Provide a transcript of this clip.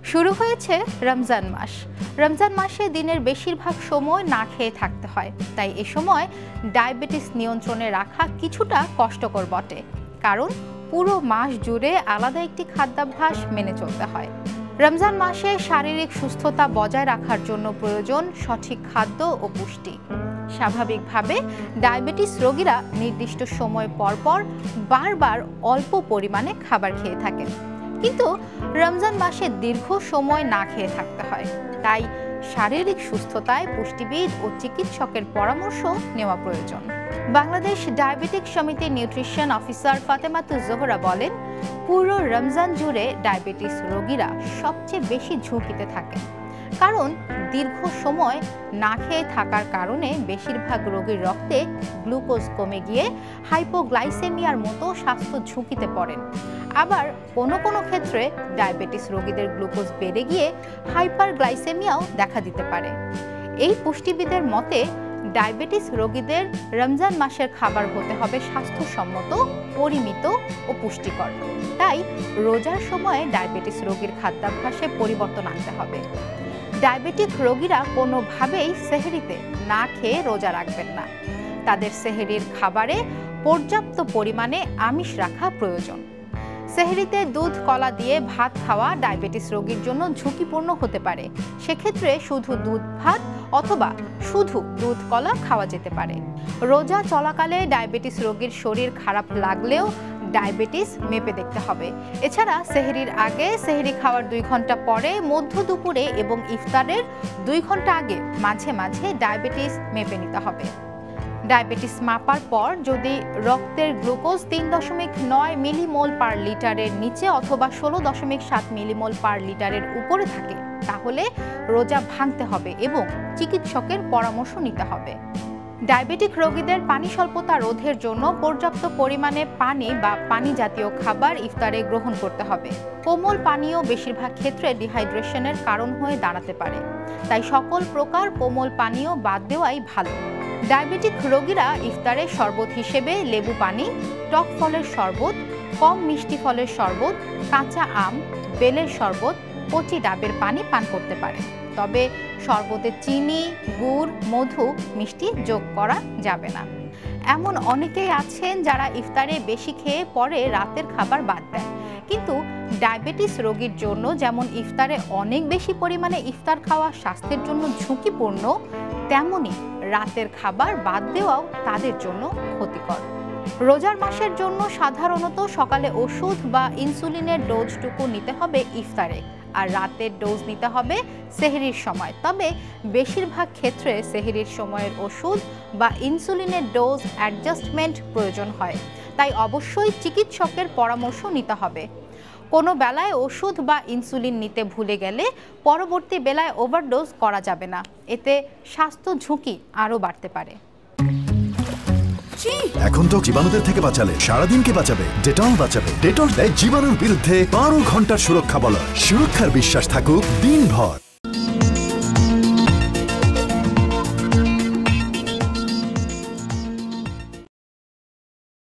শুরু হয়েছে রমজান মাস। রমজান মাসে দিনের বেশিরভাগ সময় না খেয়ে থাকতে হয়, তাই এ সময় ডায়াবেটিস নিয়ন্ত্রণে রাখা কিছুটা কষ্টকর বটে, কারণ পুরো মাস জুড়ে আলাদা একটি খাদ্যাভ্যাস মেনে চলতে হয়। রমজান মাসে শারীরিক সুস্থতা বজায় রাখার জন্য প্রয়োজন সঠিক খাদ্য ও পুষ্টি। স্বাভাবিকভাবে ডায়াবেটিস রোগীরা নির্দিষ্ট সময় পরপর বারবার অল্প পরিমাণে খাবার খেয়ে থাকেন, কিন্তু রমজান মাসে দীর্ঘ সময় না খেয়ে থাকতে হয়। তাই শারীরিক সুস্থতায় পুষ্টিবিদ ও চিকিৎসকের পরামর্শ নেওয়া প্রয়োজন। বাংলাদেশ ডায়াবেটিক সমিতির নিউট্রিশন অফিসার ফাতেমাতুজ জোহরা বলেন, পুরো রমজান জুড়ে ডায়াবেটিস রোগীরা সবচেয়ে বেশি ঝুঁকিতে থাকেন, কারণ দীর্ঘ সময় না খেয়ে থাকার কারণে বেশিরভাগ রোগীর রক্তে গ্লুকোজ কমে গিয়ে হাইপোগ্লাইসেমিয়ার মতো স্বাস্থ্য ঝুঁকিতে পড়েন। আবার কোনো কোনো ক্ষেত্রে ডায়াবেটিস রোগীদের গ্লুকোজ বেড়ে গিয়ে হাইপারগ্লাইসেমিয়াও দেখা দিতে পারে। এই পুষ্টিবিদের মতে ডায়াবেটিস রোগীদের রমজান মাসের খাবার হতে হবে স্বাস্থ্যসম্মত, পরিমিত ও পুষ্টিকর। তাই রোজার সময়ে ডায়াবেটিস রোগীর খাদ্যাভ্যাসে পরিবর্তন আনতে হবে। ডায়াবেটিক রোগীরা কোনোভাবেই সেহরিতে না খেয়ে রোজা রাখবেন না। তাদের সেহরির খাবারে পর্যাপ্ত পরিমাণে আমিষ রাখা প্রয়োজন। সেহরিতে দুধ কলা দিয়ে ভাত খাওয়া ডায়াবেটিস রোগীর জন্য ঝুঁকিপূর্ণ হতে পারে। সেক্ষেত্রে শুধু দুধ ভাত অথবা শুধু দুধ কলা খাওয়া যেতে পারে। রোজা চলাকালে ডায়াবেটিস রোগীর শরীর খারাপ লাগলেও ডায়াবেটিস মেপে দেখতে হবে। এছাড়া সেহরির আগে, সেহরি খাওয়ার 2 ঘন্টা পরে, মধ্য দুপুরে এবং ইফতারের 2 ঘন্টা আগে মাঝে মাঝে ডায়াবেটিস মেপে নিতে হবে। ডায়াবেটিস মাপার পর যদি রক্তের গ্লুকোজ 3.9 মিলিমোল পার লিটারের নিচে অথবা 16.7 মিলিমোল পার লিটারের উপরে থাকে, তাহলে রোজা ভাঙতে হবে এবং চিকিৎসকের পরামর্শ নিতে হবে। ডায়াবেটিক রোগীদের পানি স্বল্পতা রোধের জন্য পর্যাপ্ত পরিমাণে পানি বা পানি জাতীয় খাবার ইফতারে গ্রহণ করতে হবে। কোমল পানীয় বেশিরভাগ ক্ষেত্রে ডিহাইড্রেশনের কারণ হয়ে দাঁড়াতে পারে, তাই সকল প্রকার কোমল পানীয় বাদ দেওয়াই ভালো। ডায়াবেটিক রোগীরা ইফতারে শরবত হিসেবে লেবু পানি, টক ফলের শরবত, কম মিষ্টি ফলের শরবত, কাঁচা আম, বেলের শরবত, কচি ডাবের পানি পান করতে পারে। তবে শরবতে চিনি, গুড়, মধু, মিষ্টি যোগ করা যাবে না। এমন অনেকেই আছেন যারা ইফতারে বেশি খেয়ে পরে রাতের খাবার বাদ দেন, কিন্তু ডায়াবেটিস রোগীর জন্য যেমন ইফতারে অনেক বেশি পরিমাণে ইফতার খাওয়া স্বাস্থ্যের জন্য ঝুঁকিপূর্ণ, তেমনি রাতের খাবার বাদ দেওয়াও তাদের জন্য ক্ষতিকর। রোজার মাসের জন্য সাধারণত সকালে ওষুধ বা ইনসুলিনের ডোজটুকু নিতে হবে ইফতারে, আর রাতের ডোজ নিতে হবে সেহরির সময়। তবে বেশিরভাগ ক্ষেত্রে সেহরির সময়ের ওষুধ বা ইনসুলিনের ডোজ অ্যাডজাস্টমেন্ট প্রয়োজন হয়, তাই অবশ্যই চিকিৎসকের পরামর্শ নিতে হবে। কোনো বেলায় ওষুধ বা ইনসুলিন নিতে ভুলে গেলে পরবর্তী বেলায় ওভারডোজ করা যাবে না, এতে স্বাস্থ্য ঝুঁকি আরও বাড়তে পারে। এখন তো জীবাণুদের থেকে বাঁচালে সারাদিনকে বাঁচাবে ডেটল বাঁচাবে। ডেটল দেয় জীবাণুর বিরুদ্ধে 12 ঘন্টার সুরক্ষা বলয়। সুরক্ষার বিশ্বাস থাকুক দিনভর।